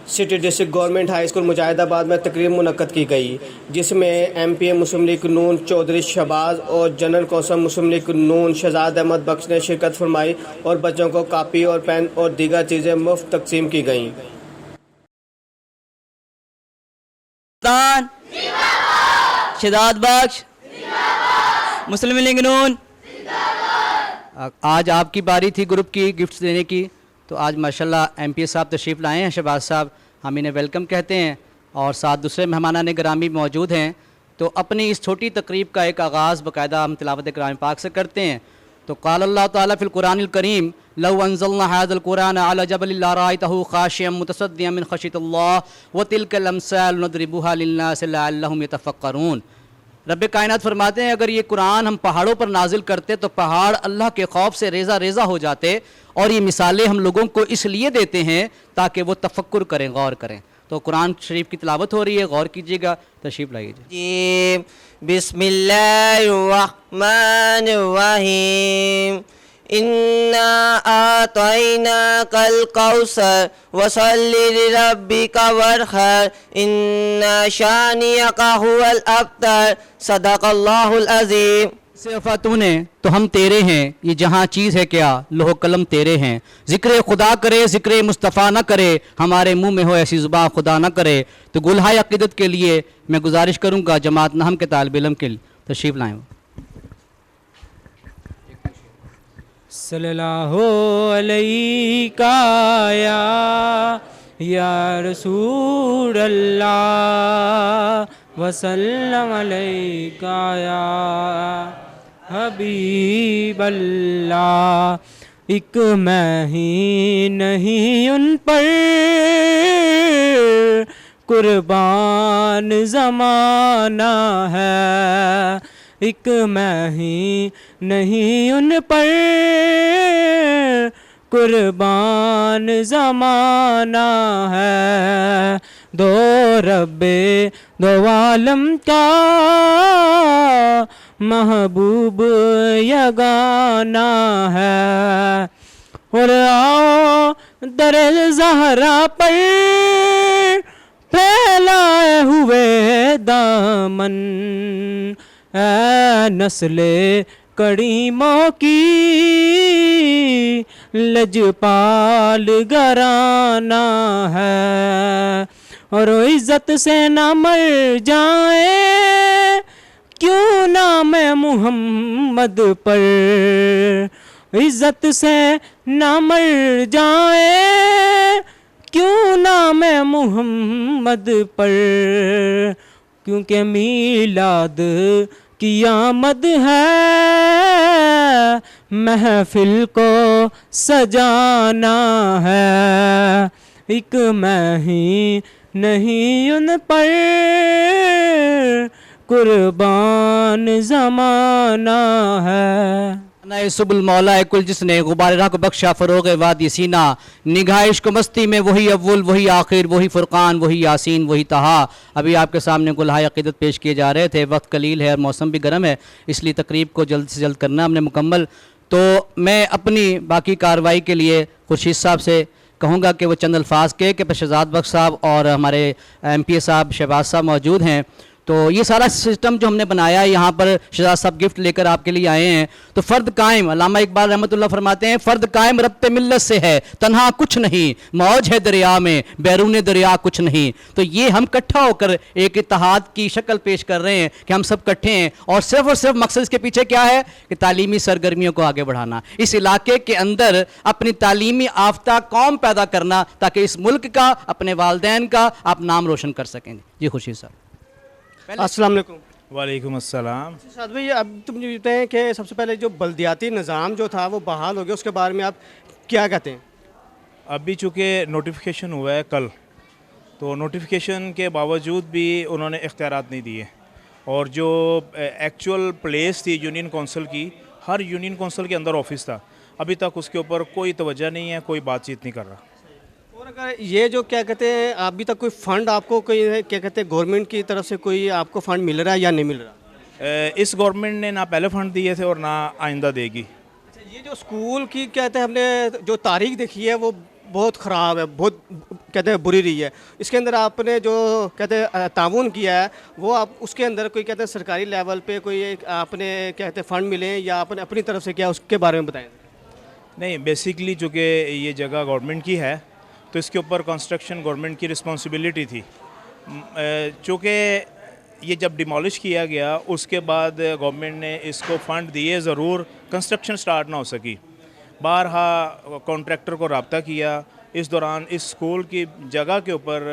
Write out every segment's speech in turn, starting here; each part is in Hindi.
City district government high school Mujahidabad में तकरीब मुनक्कद की गई, जिसमें MPA मुस्लिम लीग नून चौधरी शहबाज और जनरल कौंसल मुस्लिम लीग नून शहजाद अहमद बख्श ने शिरकत फरमाई और बच्चों को कापी और पेन और दीगर चीज़ें मुफ्त तकसीम की गईं। शहजाद बख्श मुस्लिम लीग नून। आज आपकी बारी थी ग्रुप की गिफ्ट्स देने की, तो आज माशाल्लाह MPA साहब तशरीफ़ लाए हैं। शहबाज साहब, हम इन्हें वेलकम कहते हैं और साथ दूसरे मेहमानान ग्रामी मौजूद हैं। तो अपनी इस छोटी तकरीब का एक आगाज़ बाकायदा हम तिलावत कलाम पाक से करते हैं। तो क़ाल अल्लाह ताला फ़िल कुरानिल करीम लौ अंज़लना हाज़ल कुरान अला जबलिन लरअयतहु ख़ाशिअम मुतसद्दिअम मिन ख़श्यतिल्लाह व तिलकल अम्साल नदरिबुहा लिन्नास लअल्लहुम यतफ़क्करून। रब कायनात फरमाते हैं, अगर ये कुरान हम पहाड़ों पर नाजिल करते तो पहाड़ अल्लाह के खौफ से रेज़ा रेज़ा हो जाते, और ये मिसालें हम लोगों को इसलिए देते हैं ताकि वो तफक्कुर करें, गौर करें। तो कुरान शरीफ की तिलावत हो रही है, गौर कीजिएगा, तशरीफ़ लाइए जी। बिस्मिल्लाहिर्रहमानिर्रहीम इन्ना आतैना कल कौसर वसल्लि लिरब्बिका वरहर इन्ना शानियका हुवल अब्तर सदक़ल्लाहुल अज़ीम। सिफ़ातूने तो हम तेरे हैं, ये जहाँ चीज़ है क्या लोह कलम तेरे हैं। ज़िक्र खुदा करे ज़िक्र मुस्तफ़ा न करे, हमारे मुंह में हो ऐसी ज़ुबान खुदा न करे। तो गुलहाय अक़ीदत के लिए मैं गुजारिश करूँगा जमात नहम के तालिब इल्म के लिए तशरीफ़ लाएँ। सल्लल्लाहु अलैका या रसूल अल्लाह वसल्लम अलैका या हबीब अल्लाह। एक मैं ही नहीं उन पर कुर्बान ज़माना है, एक मैं ही नहीं उन पर कुर्बान ज़माना है। दो रब्बे दो आलम का महबूब यगाना है। और आओ दर ज़हरा पर फैलाए हुए दामन, ऐ नस्ले करीमों की लजपाल घराना है। और इज़्ज़त से ना मर जाए क्यों नाम मुहम्मद पर, इज़्ज़त से ना मर जाए क्यों नाम मुहम्मद पर, क्योंकि मीलाद की आमद है महफिल को सजाना है। एक मैं ही नहीं उन पर कुर्बान ज़माना है। सुबुल मौला कुल जिसने गुबार राह को बख्शा फ़रोग़ वादी सीना, निगाह इश्क मस्ती में वही अव्वल वही आखिर वही फ़ुरक़ान वही यासीन वही तहा। अभी आपके सामने गुलहाय अक़ीदत पेश किए जा रहे थे। वक्त कलील है और मौसम भी गर्म है, इसलिए तकरीब को जल्द से जल्द करना हमने मुकम्मल। तो मैं अपनी बाकी कार्रवाई के लिए खुर्शीद साहब से कहूँगा कि वो चंद अल्फाज के कि शहजाद बख्श साहब और हमारे MPA साहब शहबाज साहब मौजूद हैं। तो ये सारा सिस्टम जो हमने बनाया है, यहाँ पर शहजाद साहब गिफ्ट लेकर आपके लिए आए हैं। तो फ़र्द कायम, अल्लामा इकबाल रहमतुल्लाह फरमाते हैं, फ़र्द कायम रब्ते मिल्लत से है, तन्हा कुछ नहीं, मौज है दरिया में बैरून दरिया कुछ नहीं। तो ये हम इकट्ठा होकर एक इत्तेहाद की शक्ल पेश कर रहे हैं कि हम सब इकट्ठे हैं, और सिर्फ मकसद इसके पीछे क्या है कि तालीमी सरगर्मियों को आगे बढ़ाना, इस इलाके के अंदर अपनी तालीमी आफ्ता कौम पैदा करना, ताकि इस मुल्क का, अपने वालदैन का आप नाम रोशन कर सकें। जी खुर्शीद साहब। अस्सलाम वालेकुम। वालेकुम अस्सलाम। साद भाई, अब तुम मुझे बताएं कि सबसे पहले जो बल्दियाती निज़ाम जो था वो बहाल हो गया, उसके बारे में आप क्या कहते हैं? अभी चूँकि नोटिफिकेशन हुआ है कल, तो नोटिफिकेशन के बावजूद भी उन्होंने इख्तियारात नहीं दिए, और जो एक्चुअल प्लेस थी यूनियन कौंसिल की, हर यूनियन कौंसिल के अंदर ऑफिस था, अभी तक उसके ऊपर कोई तवज्जो नहीं है, कोई बातचीत नहीं कर रहा। और अगर ये जो क्या कहते हैं, अभी तक कोई फ़ंड आपको कोई क्या कहते हैं गवर्नमेंट की तरफ से कोई आपको फ़ंड मिल रहा है या नहीं मिल रहा? इस गवर्नमेंट ने ना पहले फ़ंड दिए थे और ना आइंदा देगी। अच्छा, ये जो स्कूल की कहते हैं हमने जो तारीख देखी है वो बहुत ख़राब है, बहुत कहते हैं बुरी रही है। इसके अंदर आपने जो कहते हैं ताउन किया है, वो आप उसके अंदर कोई कहते हैं सरकारी लेवल पे कोई एक आपने कहते हैं फ़ंड मिले या आपने अपनी तरफ से किया, उसके बारे में बताएं। नहीं, बेसिकली चूँकि ये जगह गवर्नमेंट की है तो इसके ऊपर कंस्ट्रक्शन गवर्नमेंट की रिस्पॉन्सिबिलिटी थी। चूँकि ये जब डिमोलिश किया गया उसके बाद गवर्नमेंट ने इसको फ़ंड दिए, ज़रूर कंस्ट्रक्शन स्टार्ट ना हो सकी। बारहा कॉन्ट्रैक्टर को रब्ता किया, इस दौरान इस स्कूल की जगह के ऊपर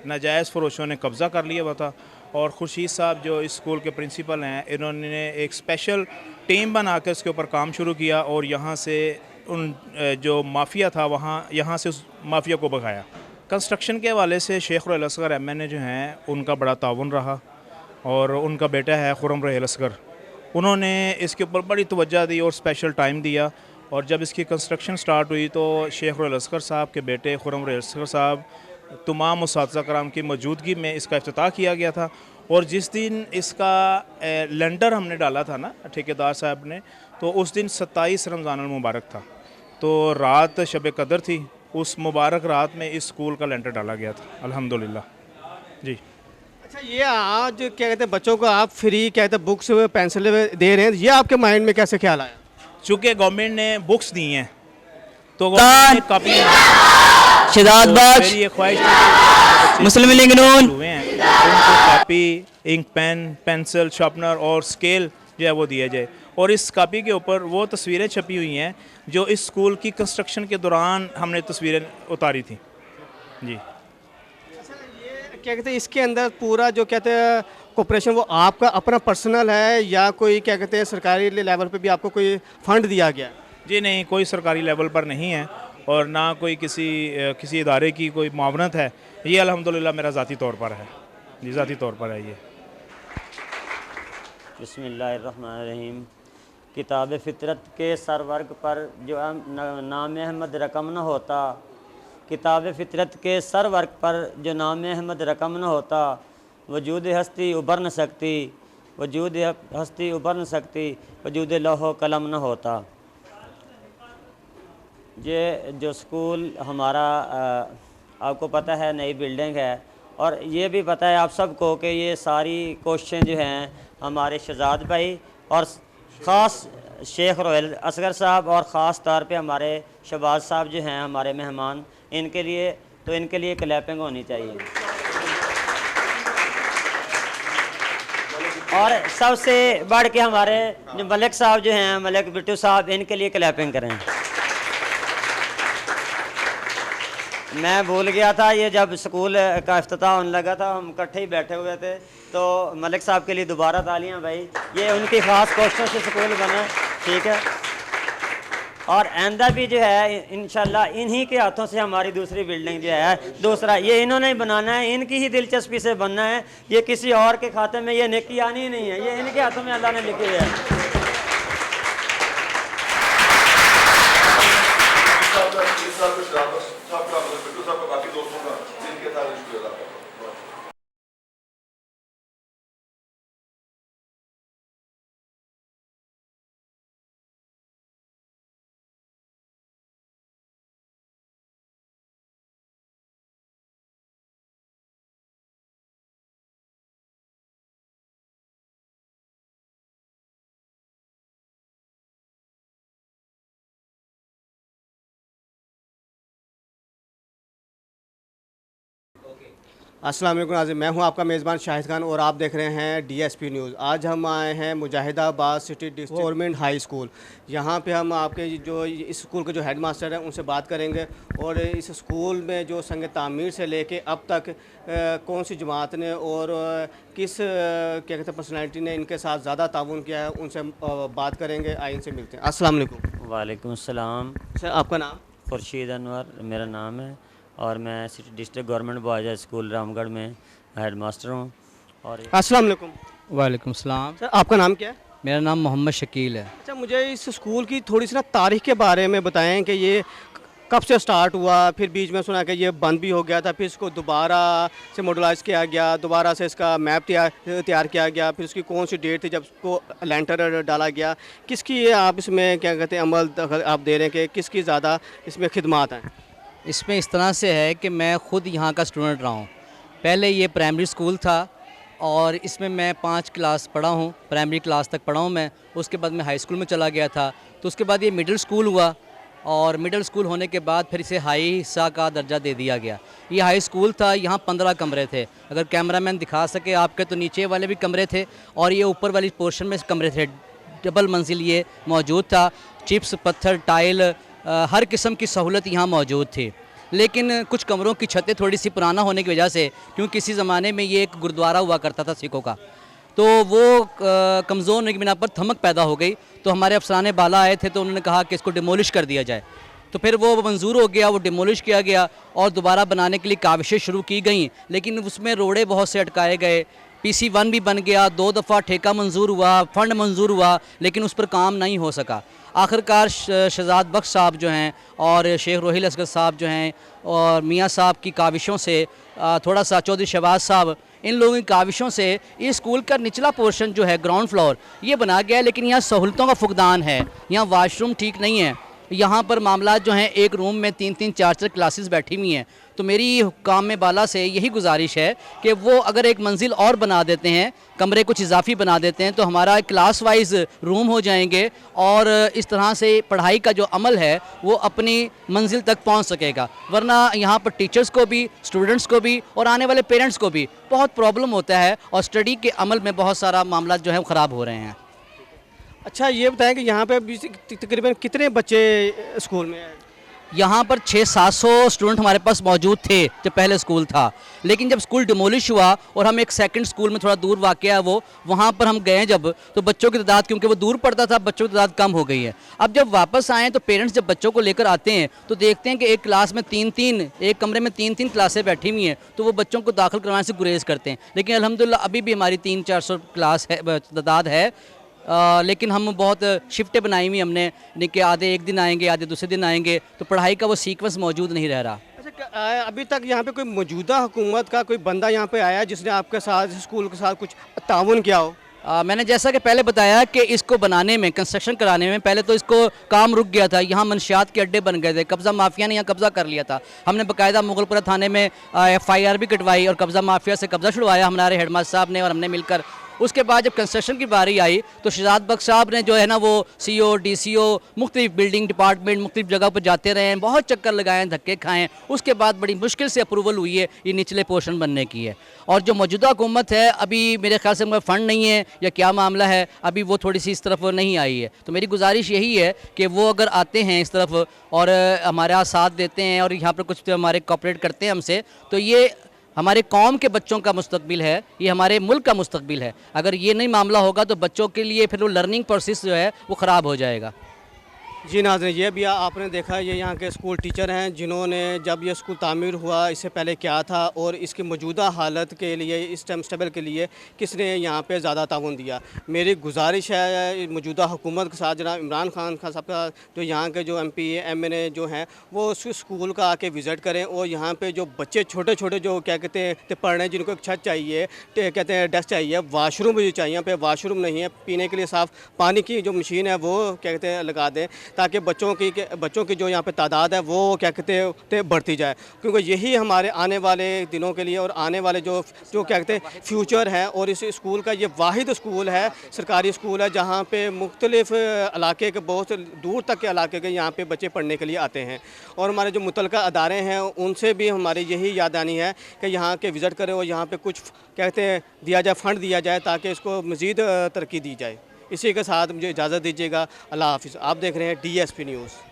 नाजायज़ फरोशों ने कब्ज़ा कर लिया हुआ था और खुर्शीद साहब जो इस स्कूल के प्रिंसिपल हैं, इन्होंने एक स्पेशल टीम बना के इसके ऊपर काम शुरू किया और यहाँ से उन जो माफिया था यहाँ से उस माफिया को भगाया। कंस्ट्रक्शन के हवाले से शेख रुहैल असगर एमएनए जो हैं उनका बड़ा ताउन रहा और उनका बेटा है खुर्रम रुहैल असगर, उन्होंने इसके ऊपर बड़ी तवज्जो दी और स्पेशल टाइम दिया। और जब इसकी कंस्ट्रक्शन स्टार्ट हुई तो शेख रुहैल असगर साहब के बेटे खुर्रम रुहैल असगर साहब तमाम उस्ताज़ा कराम की मौजूदगी में इसका इफ्तिताह किया गया था। और जिस दिन इसका लेंडर हमने डाला था ना ठेकेदार साहब ने, तो उस दिन 27 रमज़ान मुबारक था, तो रात शब कदर थी। उस मुबारक रात में इस स्कूल का लेंटर डाला गया था अल्हम्दुलिल्लाह जी। अच्छा, ये आज क्या कहते हैं बच्चों को आप फ्री कहते हैं बुक्स पेंसिल दे रहे हैं, ये आपके माइंड में कैसे ख्याल आया? चूँकि गवर्नमेंट ने बुक्स दी हैं तो गवर्नमेंट ने कापी शिदात बख्श मेरी ये ख्वाहिश थी मुस्लिम लीग नून हुए हैं उनको copy, ink pen, pencil, sharpener और स्केल जो है वो दिया जाए। और इस कापी के ऊपर वो तस्वीरें छपी हुई हैं जो इस स्कूल की कंस्ट्रक्शन के दौरान हमने तस्वीरें उतारी थी जी। क्या कहते हैं इसके अंदर पूरा जो कहते हैं कोऑपरेशन वो आपका अपना पर्सनल है या कोई क्या कहते हैं सरकारी लेवल पे भी आपको कोई फंड दिया गया? जी नहीं, कोई सरकारी लेवल पर नहीं है और ना कोई किसी इदारे की कोई मुआवनत है। ये अल्हम्दुलिल्लाह मेरा ज़ाती तौर पर है जी, ज़ाती तौर पर है ये। बिस्मिल्लाहिर्रहमानिर्रहीम। किताब फ़ितरत के सरवर्ग पर जो नाम अहमद रकम न होता, किताब फ़ितरत के सरवर्ग पर जो नाम अहमद रकम न होता, वजूद हस्ती उभर न सकती, वजूद हस्ती उभर न सकती, वजूद लौह कलम न होता। ये जो स्कूल हमारा आपको पता है नई बिल्डिंग है और ये भी पता है आप सबको कि ये सारी कोशिशें जो हैं हमारे शहजाद भाई और ख़ास शेख रुहैल असगर साहब और ख़ास तौर पे हमारे शहबाज साहब जो हैं हमारे मेहमान, इनके लिए क्लैपिंग होनी चाहिए। और सबसे बढ़ के हमारे जो मलिक साहब जो हैं, मलिक बिट्टू साहब, इनके लिए क्लैपिंग करें। मैं भूल गया था, ये जब स्कूल का इफ्तिताह होने लगा था हम इकट्ठे ही बैठे हुए थे, तो मलिक साहब के लिए दोबारा तालियां भाई, ये उनकी ख़ास कोशिशों से स्कूल बना, ठीक है। और आइंदा भी जो है इंशाल्लाह इन्हीं के हाथों से हमारी दूसरी बिल्डिंग जो है, दूसरा ये इन्होंने ही बनाना है, इनकी ही दिलचस्पी से बनना है, ये किसी और के खाते में ये नेकी आनी ही नहीं है, ये इनके हाथों में अल्लाह ने लिखी है। अस्सलाम वालेकुम नाज़रीन, मैं हूं आपका मेज़बान शाहिद खान और आप देख रहे हैं डीएसपी न्यूज़। आज हम आए हैं Mujahidabad city district government high school. यहां पे हम आपके जो इस स्कूल के जो हेडमास्टर हैं उनसे बात करेंगे और इस स्कूल में जो संग तामीर से लेके अब तक कौन सी जमात ने और किस क्या कहते हैं पर्सनैलिटी ने इनके साथ ज़्यादा ताउन किया है, उनसे बात करेंगे। आइए इनसे मिलते हैं। अस्सलाम वालेकुम। वालेकुम अस्सलाम। सर, आपका नाम? खुर्शीद अनवर मेरा नाम है और मैं city district government boys high school Ramgarh में हेड मास्टर हूँ। और अस्सलाम वालेकुम। वालेकुम सलाम। सर, आपका नाम क्या है? मेरा नाम मोहम्मद शकील है। अच्छा, मुझे इस स्कूल की थोड़ी सी ना तारीख़ के बारे में बताएं कि ये कब से स्टार्ट हुआ, फिर बीच में सुना कि ये बंद भी हो गया था, फिर इसको दोबारा से मॉडलाइज किया गया, दोबारा से इसका मैप तैयार किया गया, फिर उसकी कौन सी डेट थी जब उसको लेंटर डाला गया, किसकी ये आप इसमें क्या कहते हैं अमल आप दे रहे हैं कि किसकी ज़्यादा इसमें खिदमात हैं? इसमें इस तरह से है कि मैं ख़ुद यहाँ का स्टूडेंट रहा हूँ। पहले ये प्राइमरी स्कूल था और इसमें मैं 5 क्लास पढ़ा हूँ, प्राइमरी क्लास तक पढ़ा हूँ मैं। उसके बाद मैं हाई स्कूल में चला गया था, तो उसके बाद ये मिडिल स्कूल हुआ और मिडिल स्कूल होने के बाद फिर इसे हाई हिस्सा का दर्जा दे दिया गया। ये हाई स्कूल था, यहाँ 15 कमरे थे। अगर कैमरामैन दिखा सके आपके, तो नीचे वाले भी कमरे थे और ये ऊपर वाली पोर्शन में कमरे थे। डबल मंजिल ये मौजूद था। चिप्स, पत्थर, टाइल, हर किस्म की सहूलत यहाँ मौजूद थी। लेकिन कुछ कमरों की छतें थोड़ी सी पुराना होने की वजह से, क्योंकि किसी ज़माने में ये एक गुरुद्वारा हुआ करता था सिखों का, तो वो कमज़ोर होने की बिना पर धमक पैदा हो गई। तो हमारे अफसरान बाला आए थे, तो उन्होंने कहा कि इसको डिमोलिश कर दिया जाए। तो फिर वो मंजूर हो गया, वो डिमोलिश किया गया और दोबारा बनाने के लिए काविशें शुरू की गई, लेकिन उसमें रोड़े बहुत से अटकाए गए। PC1 भी बन गया, 2 दफ़ा ठेका मंजूर हुआ, फ़ंड मंजूर हुआ, लेकिन उस पर काम नहीं हो सका। आखिरकार शहजाद बख्श साहब जो हैं और शेख रोहिल असगर साहब जो हैं और मियाँ साहब की काविशों से, थोड़ा सा चौधरी शहबाज साहब, इन लोगों की काविशों से ये स्कूल का निचला पोर्शन जो है, ग्राउंड फ्लोर, ये बना गया है। लेकिन यहाँ सहूलतों का फुकदान है, यहाँ वाशरूम ठीक नहीं है। यहाँ पर मामला जो हैं, एक रूम में 3-3, 4-4 क्लासेस बैठी हुई हैं। तो मेरी हुक्काम में बाला से यही गुजारिश है कि वो अगर एक मंजिल और बना देते हैं, कमरे कुछ इजाफी बना देते हैं, तो हमारा क्लास वाइज रूम हो जाएंगे और इस तरह से पढ़ाई का जो अमल है वो अपनी मंजिल तक पहुंच सकेगा। वरना यहाँ पर टीचर्स को भी, स्टूडेंट्स को भी और आने वाले पेरेंट्स को भी बहुत प्रॉब्लम होता है और स्टडी के अमल में बहुत सारा मामला जो है वो ख़राब हो रहे हैं। अच्छा, ये बताएं कि यहाँ पे अभी तकरीबन कितने बच्चे स्कूल में हैं? यहाँ पर 600-700 स्टूडेंट हमारे पास मौजूद थे जब पहले स्कूल था। लेकिन जब स्कूल डिमोलिश हुआ और हम एक सेकंड स्कूल में, थोड़ा दूर वाक़या है वो, वहाँ पर हम गए जब, तो बच्चों की तादाद, क्योंकि वो दूर पड़ता था, बच्चों की तादाद कम हो गई है। अब जब वापस आएँ तो पेरेंट्स जब बच्चों को लेकर आते हैं तो देखते हैं कि एक क्लास में 3-3, एक कमरे में 3-3 क्लासें बैठी हुई हैं, तो वो बच्चों को दाखिल करवाने से गुरेज करते हैं। लेकिन अल्हम्दुलिल्लाह अभी भी हमारी 300-400 क्लास है, तादाद है। लेकिन हम बहुत शिफ्टें बनाई हुई हमने कि आधे एक दिन आएंगे, आधे दूसरे दिन आएंगे, तो पढ़ाई का वो सीक्वेंस मौजूद नहीं रह रहा। अच्छा, अभी तक यहाँ पे कोई मौजूदा हुकूमत का कोई बंदा यहाँ पे आया जिसने आपके साथ, स्कूल के साथ कुछ ताउन किया हो? मैंने जैसा कि पहले बताया कि इसको बनाने में, कंस्ट्रक्शन कराने में, पहले तो इसको काम रुक गया था। यहाँ मंशियात के अड्डे बन गए थे, कब्ज़ा माफिया ने यहाँ कब्ज़ा कर लिया था। हमने बाकायदा मुगलपुरा थाने में FIR भी कटवाई और कब्ज़ा माफिया से कब्ज़ा छुड़वाया हमारे हेडमास्टर साहब ने और हमने मिलकर। उसके बाद जब कंस्ट्रक्शन की बारी आई तो शहजाद बख्श साहब ने जो है ना, वो CO, DCO, मुख्तलिफ बिल्डिंग डिपार्टमेंट, मुख्तलिफ जगह पर जाते रहे हैं, बहुत चक्कर लगाए, धक्के खाएँ। उसके बाद बड़ी मुश्किल से अप्रूवल हुई है ये निचले पोर्शन बनने की है। और जो मौजूदा हुकूमत है, अभी मेरे ख्याल से फ़ंड नहीं है या क्या मामला है, अभी वो थोड़ी सी इस तरफ नहीं आई है। तो मेरी गुजारिश यही है कि वो अगर आते हैं इस तरफ और हमारा साथ देते हैं और यहाँ पर कुछ हमारे कोऑपरेट करते हैं हमसे, तो ये हमारे कौम के बच्चों का मुस्तकबिल है, ये हमारे मुल्क का मुस्तकबिल है। अगर ये नहीं मामला होगा तो बच्चों के लिए फिर वो लर्निंग प्रोसेस जो है वो ख़राब हो जाएगा। जी नाज़रीन, ये भी आपने देखा, ये यहाँ के स्कूल टीचर हैं जिन्होंने जब ये स्कूल तामीर हुआ, इससे पहले क्या था और इसकी मौजूदा हालत के लिए, इस टाइम स्टेबल के लिए किसने यहाँ पे ज़्यादा ताउन दिया। मेरी गुजारिश है मौजूदा हुकूमत के साथ, जनाब इमरान खान साहब का, जो यहाँ के जो MP MNA जो हैं, वो उस स्कूल का आके विज़िट करें और यहाँ पर जो बच्चे छोटे छोटे जो क्या कहते हैं पढ़ रहे हैं, जिनको एक छत चाहिए, कहते हैं डेस्क चाहिए, वाशरूम भी चाहिए, यहाँ पर वाशरूम नहीं है, पीने के लिए साफ़ पानी की जो मशीन है वो क्या कहते हैं लगा दें, ताकि बच्चों की जो यहाँ पे तादाद है वो क्या कहते हैं बढ़ती जाए। क्योंकि यही हमारे आने वाले दिनों के लिए और आने वाले जो क्या कहते हैं फ्यूचर है। और इस स्कूल का ये वाहिद स्कूल है, सरकारी स्कूल है, जहाँ पे मुख्तलिफ इलाके के, बहुत दूर तक के इलाके के यहाँ पे बच्चे पढ़ने के लिए आते हैं। और हमारे जो मुतलका अदारे हैं उनसे भी हमारी यही यादानी है कि यहाँ के विज़िट करें और यहाँ पर कुछ कहते हैं दिया जाए, फ़ंड दिया जाए, ताकि इसको मज़ीद तरक्की दी जाए। इसी के साथ मुझे इजाज़त दीजिएगा। अल्लाह हाफ़िज़। आप देख रहे हैं DSP न्यूज़।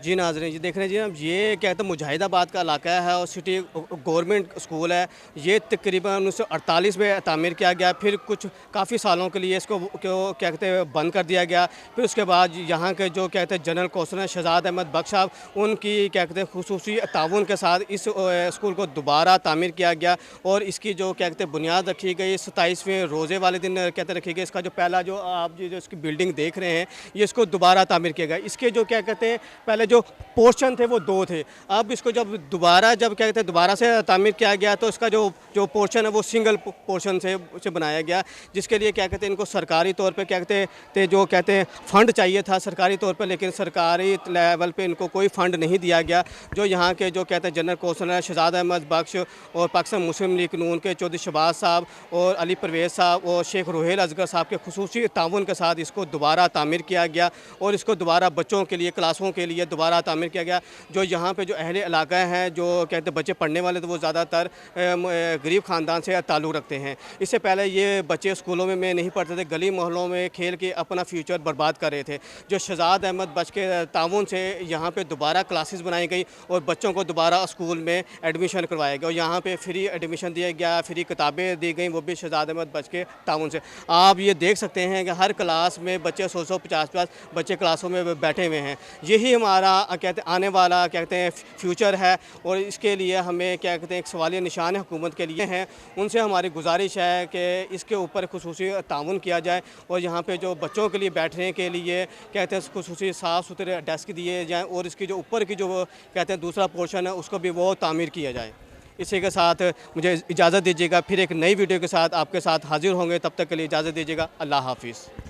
जी नाज़रीन, जी देख रहे हैं जी, हम ये क्या कहते हैं मुजाहिदाबाद का इलाका है और सिटी गवर्नमेंट स्कूल है। ये तकरीबन 1948 में तामीर किया गया, फिर कुछ काफ़ी सालों के लिए इसको क्या कहते हैं बंद कर दिया गया। फिर उसके बाद यहाँ के जो कहते हैं जनरल कौंसलर शहजाद अहमद बख्श साहब, उनकी क्या कहते हैं खुसूसी ताउन के साथ इस स्कूल को दोबारा तामीर किया गया और इसकी जो क्या कहते हैं बुनियाद रखी गई 27वें रोज़े वाले दिन कहते रखी गई। इसका जो पहला जो आप जो इसकी बिल्डिंग देख रहे हैं, ये इसको दोबारा तामीर किया गया। इसके जो क्या कहते हैं पहले जो पोर्शन थे वो 2 थे। अब इसको जब दोबारा जब क्या कहते हैं दोबारा से तामीर किया गया तो इसका जो पोर्शन है वो सिंगल पोर्शन से बनाया गया, जिसके लिए क्या कहते हैं इनको सरकारी तौर पे क्या कहते थे जो कहते हैं फ़ंड चाहिए था सरकारी तौर पे, लेकिन सरकारी लेवल पे इनको कोई फ़ंड नहीं दिया गया। जो यहाँ के जो कहते हैं जनरल कौंसलर शहजाद अहमद बख्श और पाकिस्तान मुस्लिम लीग नून के चौधरी शहबाज साहब और अली परवेज़ साहब और शेख रोहेल असगर साहब के खुसूसी ताउन के साथ इसको दोबारा तामीर किया गया और इसको दोबारा बच्चों के लिए क्लासों के लिए दोबारा तामीर किया गया। जो यहाँ पे जो अहले इलाका हैं जो कहते हैं बच्चे पढ़ने वाले तो वो ज़्यादातर गरीब ख़ानदान से ताल्लुक़ रखते हैं। इससे पहले ये बच्चे स्कूलों में नहीं पढ़ते थे, गली मोहल्लों में खेल के अपना फ्यूचर बर्बाद कर रहे थे। जो शहजाद अहमद बख्श के ताउन से यहाँ पे दोबारा क्लासेस बनाई गई और बच्चों को दोबारा स्कूल में एडमिशन करवाया गया और यहाँ पे फ्री एडमिशन दिया गया, फ्री किताबें दी गई, वो भी शहजाद अहमद बख्श के ताउन से। आप ये देख सकते हैं कि हर क्लास में बच्चे 100-150 बच्चे क्लासों में बैठे हुए हैं। यही हमारा कहते हैं आने वाला कहते हैं फ्यूचर है और इसके लिए हमें क्या कहते हैं एक सवालिया निशान हुकूमत के लिए हैं। उनसे हमारी गुजारिश है कि इसके ऊपर खुसूसी ताउन किया जाए और यहाँ पे जो बच्चों के लिए बैठने के लिए कहते हैं खुसूसी साफ़ सुथरे डेस्क दिए जाएँ और इसकी जो ऊपर की जो कहते हैं दूसरा पोर्शन है उसको भी वो तामीर किया जाए। इसी के साथ मुझे इजाज़त दीजिएगा, फिर एक नई वीडियो के साथ आपके साथ हाजिर होंगे, तब तक के लिए इजाज़त दीजिएगा। अल्लाह हाफिज़।